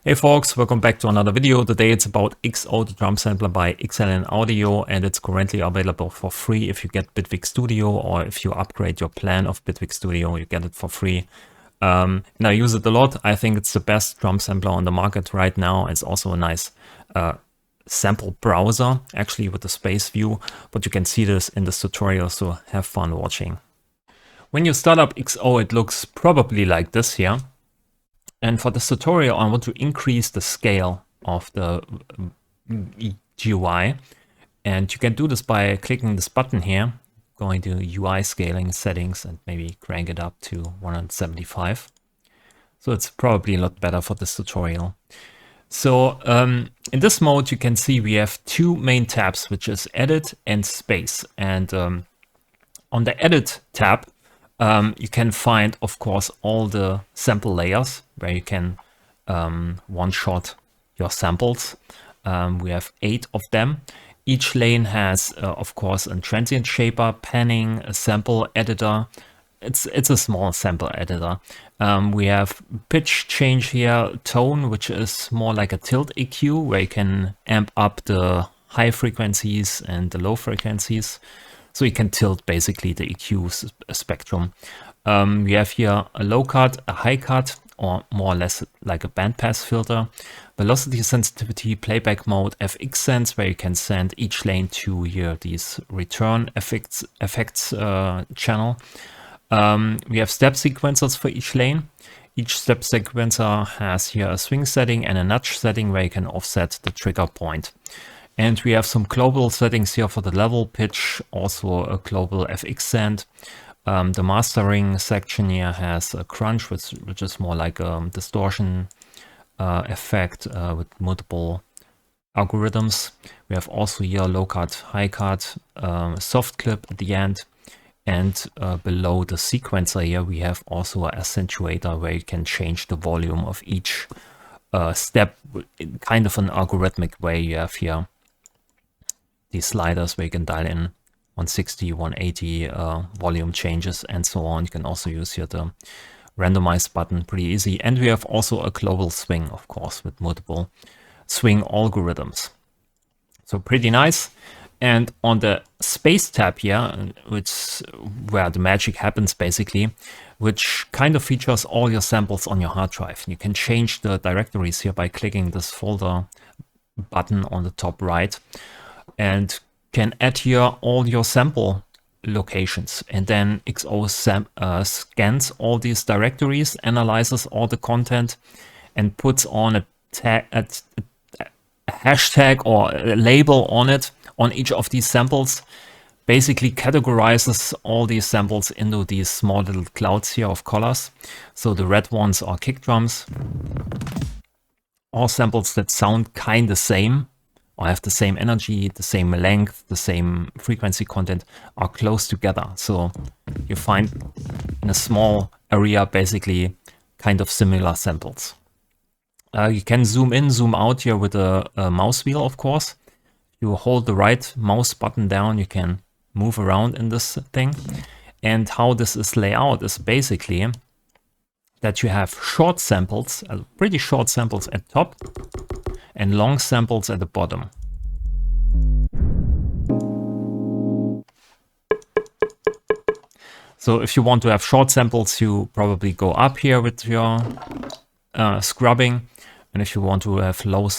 Hey folks, welcome back to another video. Today it's about XO, the drum sampler by XLN-Audio, and it's currently available for free if you get Bitwig Studio, or if you upgrade your plan of Bitwig Studio, you get it for free. And I use it a lot. I think it's the best drum sampler on the market right now. It's also a nice sample browser, actually with the space view, but you can see this in this tutorial, so have fun watching. When you start up XO, it looks probably like this here. And for this tutorial, I want to increase the scale of the GUI. And you can do this by clicking this button here, going to UI scaling settings and maybe crank it up to 175. So it's probably a lot better for this tutorial. So in this mode, you can see we have two main tabs, which is edit and space. And on the edit tab, you can find, of course, all the sample layers where you can one-shot your samples. We have 8 of them. Each lane has, of course, a transient shaper, panning, a sample editor. It's a small sample editor. We have pitch change here, tone, which is more like a tilt EQ, where you can amp up the high frequencies and the low frequencies. So you can tilt basically the EQ spectrum. We have here a low cut, a high cut, or more or less like a bandpass filter. Velocity sensitivity, playback mode, FX sense, where you can send each lane to here these return effects channel. We have step sequencers for each lane. Each step sequencer has here a swing setting and a nudge setting where you can offset the trigger point. And we have some global settings here for the level, pitch, also a global FX send. The mastering section here has a crunch, which is more like a distortion effect with multiple algorithms. We have also here low cut, high cut, soft clip at the end. And below the sequencer here, we have also an accentuator where you can change the volume of each step in kind of an algorithmic way. You have here these sliders where you can dial in 160, 180 volume changes and so on. You can also use here the randomize button, pretty easy. And we have also a global swing, of course, with multiple swing algorithms. So pretty nice. And on the space tab here, which where the magic happens basically, which kind of features all your samples on your hard drive. You can change the directories here by clicking this folder button on the top right, and can add here all your sample locations. And then XO scans all these directories, analyzes all the content, and puts on a hashtag or a label on it, on each of these samples. Basically categorizes all these samples into these small little clouds here of colors. So the red ones are kick drums. All samples that sound kind of same, or have the same energy, the same length, the same frequency content, are close together. So you find in a small area basically kind of similar samples. You can zoom in, zoom out here with a mouse wheel, of course. You hold the right mouse button down, you can move around in this thing. And how this is laid out is basically that you have short samples, pretty short samples at top, and long samples at the bottom. So if you want to have short samples, you probably go up here with your scrubbing. And if you want to have longer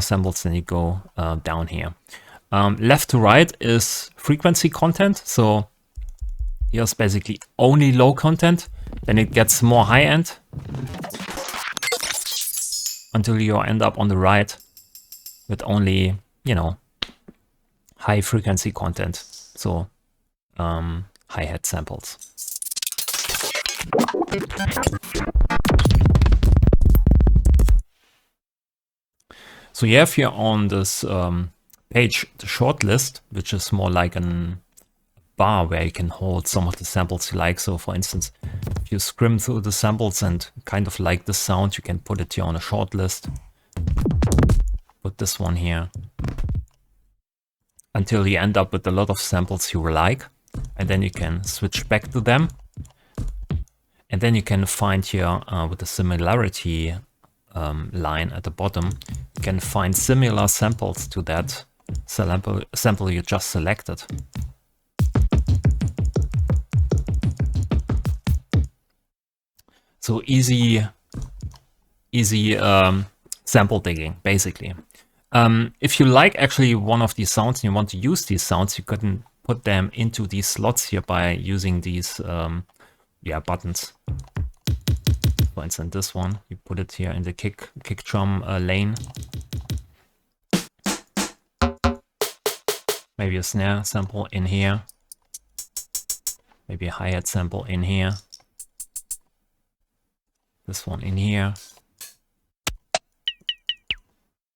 samples, then you go down here. Left to right is frequency content. So here's basically only low content. Then it gets more high end until you end up on the right with only, you know, high frequency content. So hi-hat samples. So you have here on this page the short list, which is more like a bar where you can hold some of the samples you like. So for instance, if you skim through the samples and kind of like the sound, you can put it here on a short list. Put this one here until you end up with a lot of samples you like. And then you can switch back to them. And then you can find here with the similarity line at the bottom, you can find similar samples to that sample you just selected. So easy sample digging, basically. If you like actually one of these sounds and you want to use these sounds, you can put them into these slots here by using these buttons. For instance, this one, you put it here in the kick drum lane. Maybe a snare sample in here. Maybe a hi-hat sample in here. This one in here.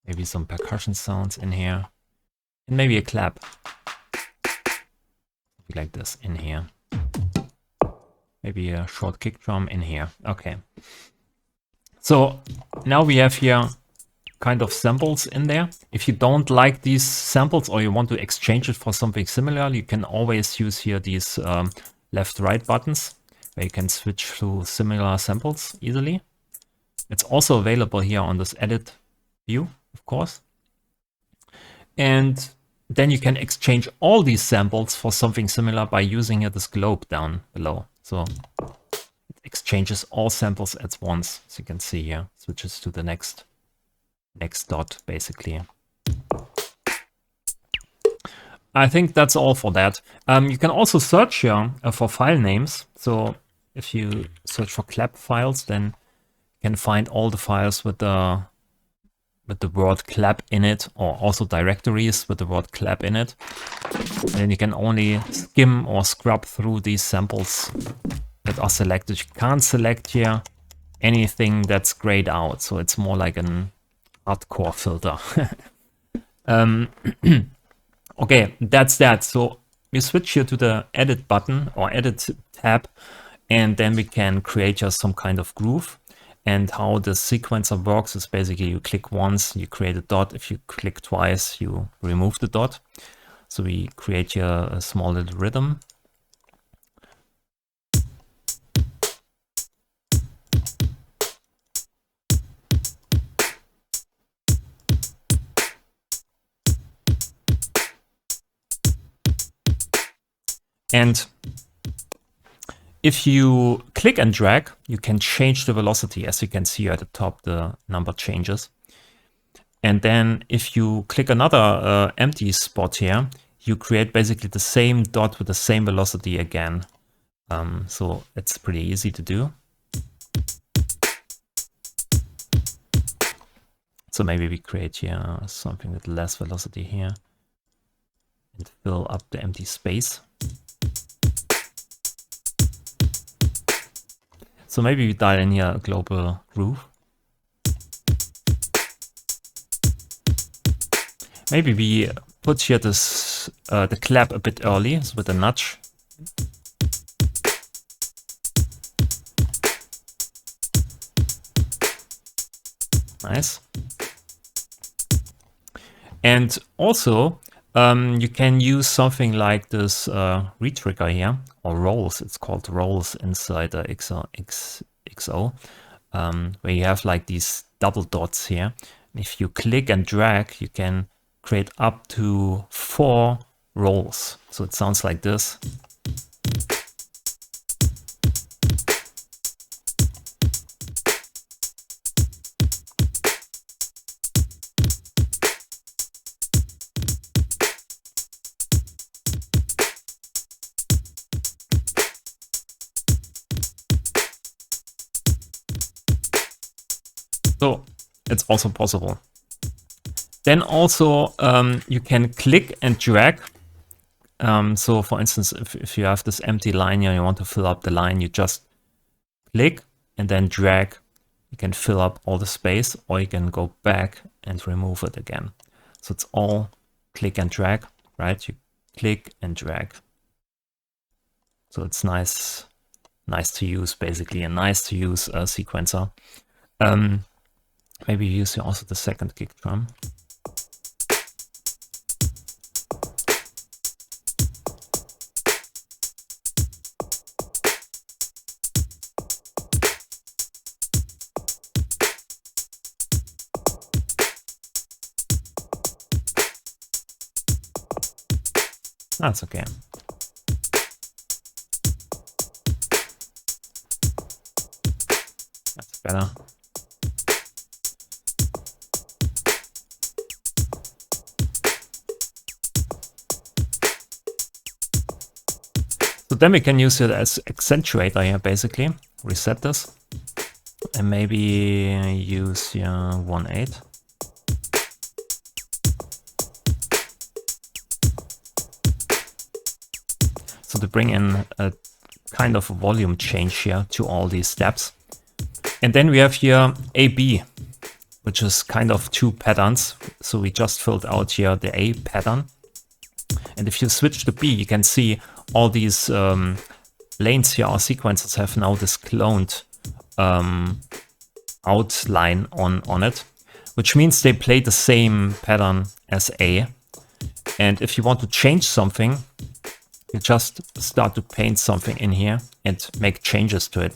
Maybe some percussion sounds in here. And maybe a clap. Like this in here. Maybe a short kick drum in here. Okay. So now we have here kind of samples in there. If you don't like these samples or you want to exchange it for something similar, you can always use here these left-right buttons where you can switch through similar samples easily. It's also available here on this edit view, of course. And then you can exchange all these samples for something similar by using here this globe down below. So it exchanges all samples at once, as you can see here. Switches to the next dot, basically. I think that's all for that. You can also search here for file names. So if you search for clap files, then you can find all the files with the word clap in it, or also directories with the word clap in it. And then you can only skim or scrub through these samples that are selected. You can't select here anything that's grayed out, so it's more like an hardcore filter. Okay, that's that. So we switch here to the edit button or edit tab, and then we can create just some kind of groove. And how the sequencer works is basically you click once, you create a dot. If you click twice, you remove the dot. So we create here a small little rhythm. And if you click and drag, you can change the velocity. As you can see at the top, the number changes. And then if you click another empty spot here, you create basically the same dot with the same velocity again. So it's pretty easy to do. So maybe we create here something with less velocity here and fill up the empty space. So maybe we dial in here a global groove. Maybe we put here this the clap a bit early, so with a nudge. Nice. And also you can use something like this retrigger here, or rolls. It's called rolls inside the XO, where you have like these double dots here. And if you click and drag, you can create up to 4 rolls. So it sounds like this. So it's also possible. Then also you can click and drag. So for instance, if you have this empty line here, you want to fill up the line, you just click and then drag. You can fill up all the space, or you can go back and remove it again. So it's all click and drag, right? You click and drag. So it's nice to use, basically, a nice to use sequencer. Maybe use also the second kick drum. That's okay. That's better. So then we can use it as accentuator here, basically. Reset this. And maybe use 1/8. So to bring in a kind of a volume change here to all these steps. And then we have here AB, which is kind of two patterns. So we just filled out here the A pattern. And if you switch to B, you can see all these lanes here, or sequences, have now this cloned outline on it, which means they play the same pattern as A. And if you want to change something, you just start to paint something in here and make changes to it.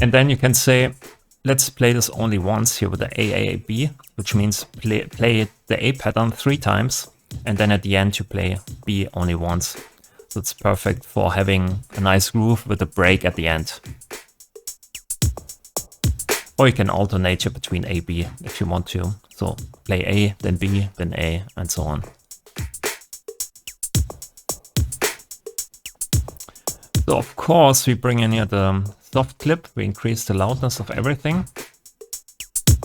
And then you can say, let's play this only once here with the AAB, which means play the A pattern 3 times, and then at the end you play B only once. So it's perfect for having a nice groove with a break at the end. Or you can alternate here between A, B if you want to. So play A, then B, then A, and so on. So of course we bring in here the soft clip, we increase the loudness of everything. You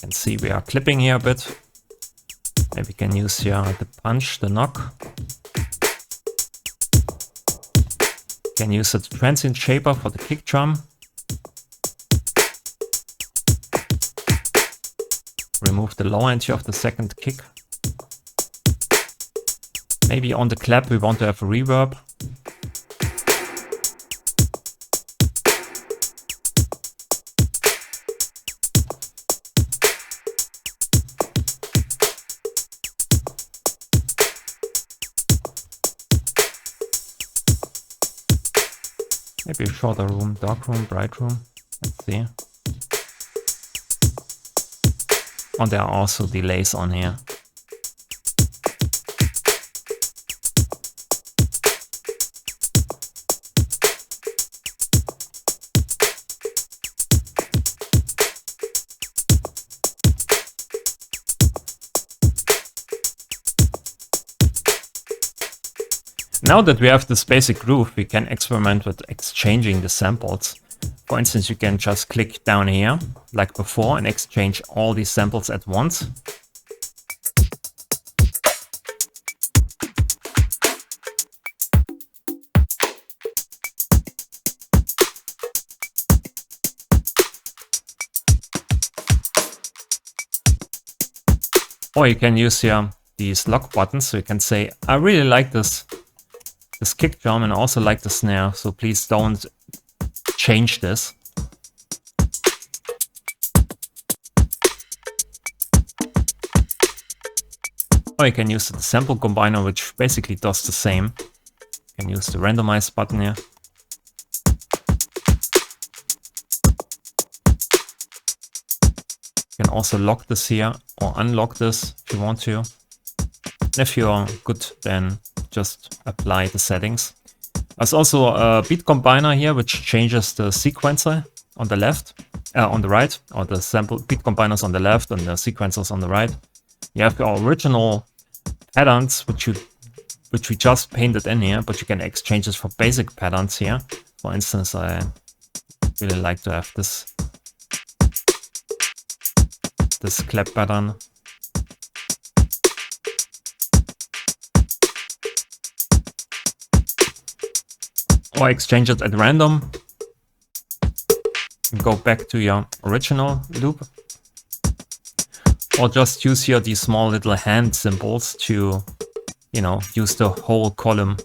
can see we are clipping here a bit. Maybe we can use here the punch, the knock. You can use the transient shaper for the kick drum. Remove the low end here of the second kick. Maybe on the clap we want to have a reverb. Maybe a shorter room, dark room, bright room. Let's see. And there are also delays on here. Now that we have this basic groove, we can experiment with exchanging the samples. For instance, you can just click down here, like before, and exchange all these samples at once. Or you can use here these lock buttons, so you can say, I really like this kick drum and I also like the snare, so please don't change this. Or you can use the sample combiner, which basically does the same. You can use the randomize button here. You can also lock this here or unlock this if you want to. If you're good, then just apply the settings. There's also a beat combiner here, which changes the sequencer on the left, on the right, or the sample beat combiners on the left and the sequencers on the right. You have your original patterns, which we just painted in here, but you can exchange this for basic patterns here. For instance, I really like to have this clap pattern. Or exchange it at random. Go back to your original loop. Or just use here these small little hand symbols to, you know, use the whole column.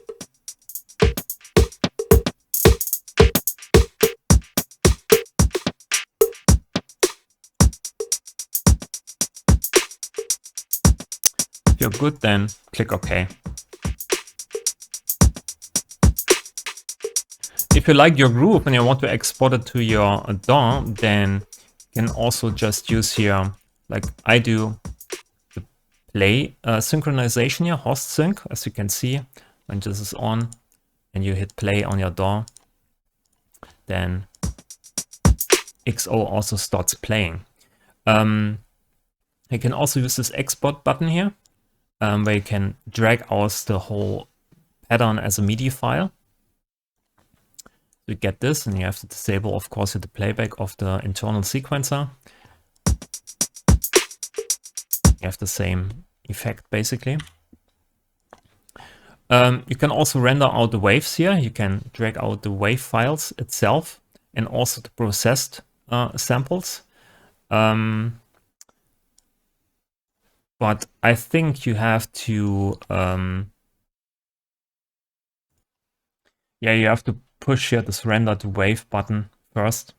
If you're good, then click OK. If you like your groove and you want to export it to your DAW, then you can also just use here, like I do, the play synchronization here, host sync, as you can see. When this is on and you hit play on your DAW, then XO also starts playing. You can also use this export button here, where you can drag out the whole pattern as a MIDI file. You get this, and you have to disable, of course, the playback of the internal sequencer. You have the same effect, basically. You can also render out the waves here. You can drag out the wave files itself and also the processed samples. But I think you have to, you have to push here this render to wave button first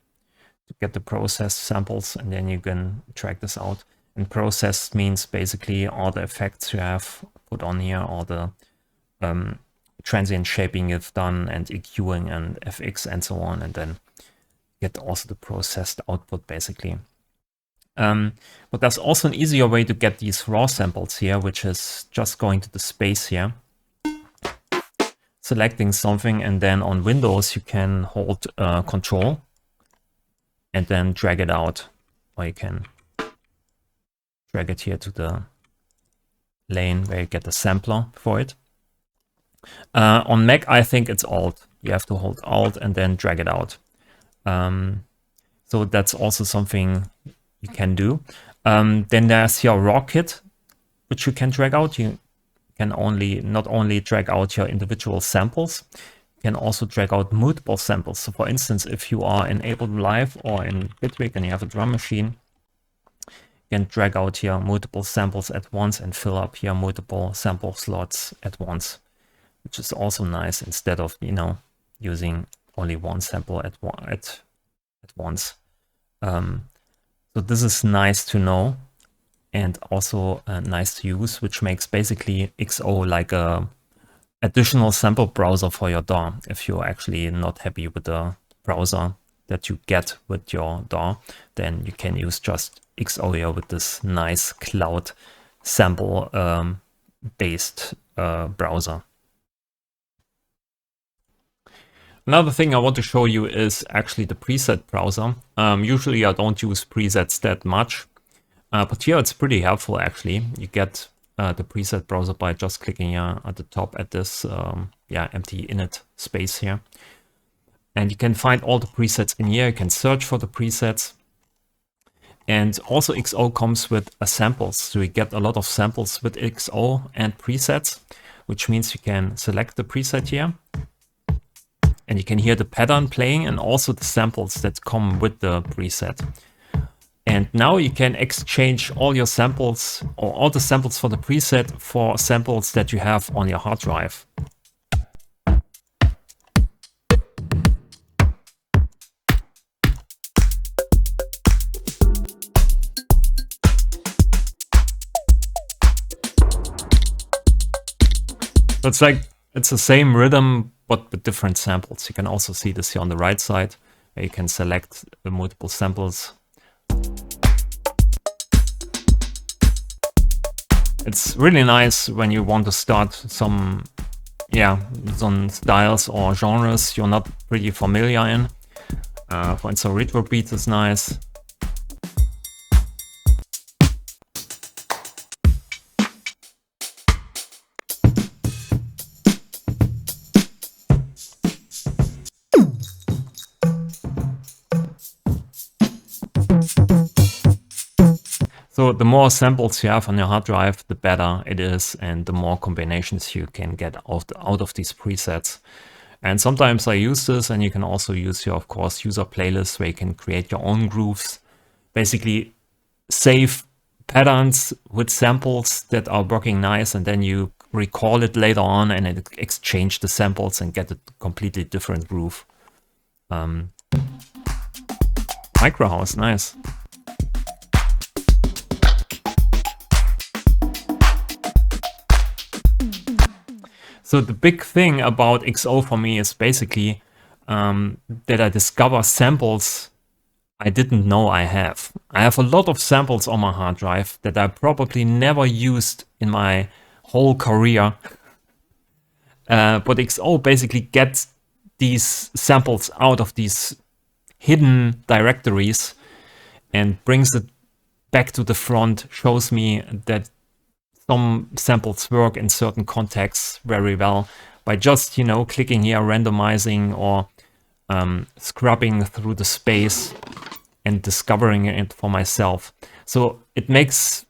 to get the processed samples, and then you can drag this out. And processed means basically all the effects you have put on here, all the transient shaping you've done, and EQing and FX and so on, and then get also the processed output basically. But there's also an easier way to get these raw samples here, which is just going to the space here, selecting something, and then on Windows you can hold Control and then drag it out, or you can drag it here to the lane where you get the sampler for it. On Mac, I think it's Alt. You have to hold Alt and then drag it out. So that's also something you can do. Then there's your raw kit, which you can drag out. You can not only drag out your individual samples, you can also drag out multiple samples. So for instance, if you are in Ableton Live or in Bitwig and you have a drum machine, you can drag out here multiple samples at once and fill up here multiple sample slots at once, which is also nice instead of, using only one sample at once. So this is nice to know and also nice to use, which makes basically XO like a additional sample browser for your DAW. If you're actually not happy with the browser that you get with your DAW, then you can use just XO here with this nice cloud sample based browser. Another thing I want to show you is actually the preset browser. Usually I don't use presets that much, but here it's pretty helpful actually. You get the preset browser by just clicking here at the top at this empty init space here. And you can find all the presets in here. You can search for the presets. And also XO comes with samples. So you get a lot of samples with XO and presets, which means you can select the preset here. And you can hear the pattern playing and also the samples that come with the preset. And now you can exchange all your samples or all the samples for the preset for samples that you have on your hard drive. So it's the same rhythm, but with different samples. You can also see this here on the right side, where you can select the multiple samples. It's really nice when you want to start some styles or genres you're not pretty familiar in. For instance, retro beats is nice. So the more samples you have on your hard drive, the better it is, and the more combinations you can get out of these presets. And sometimes I use this, and you can also use your, of course, user playlists where you can create your own grooves. Basically, save patterns with samples that are working nice, and then you recall it later on and then exchange the samples and get a completely different groove. Micro house, nice. So the big thing about XO for me is basically that I discover samples I didn't know I have. I have a lot of samples on my hard drive that I probably never used in my whole career. But XO basically gets these samples out of these hidden directories and brings it back to the front, shows me that some samples work in certain contexts very well by just, you know, clicking here, randomizing, or scrubbing through the space and discovering it for myself. So it makes,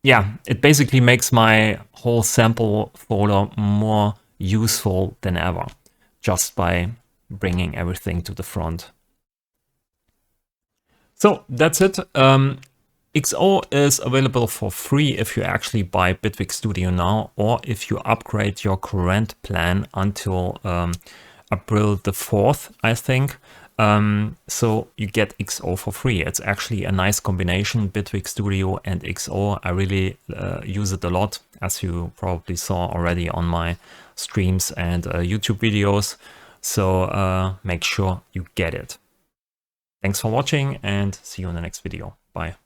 yeah, it basically makes my whole sample folder more useful than ever, just by bringing everything to the front. So that's it. XO is available for free if you actually buy Bitwig Studio now, or if you upgrade your current plan until April the 4th, I think. So you get XO for free. It's actually a nice combination, Bitwig Studio and XO. I really use it a lot, as you probably saw already on my streams and YouTube videos. So make sure you get it. Thanks for watching and see you in the next video. Bye.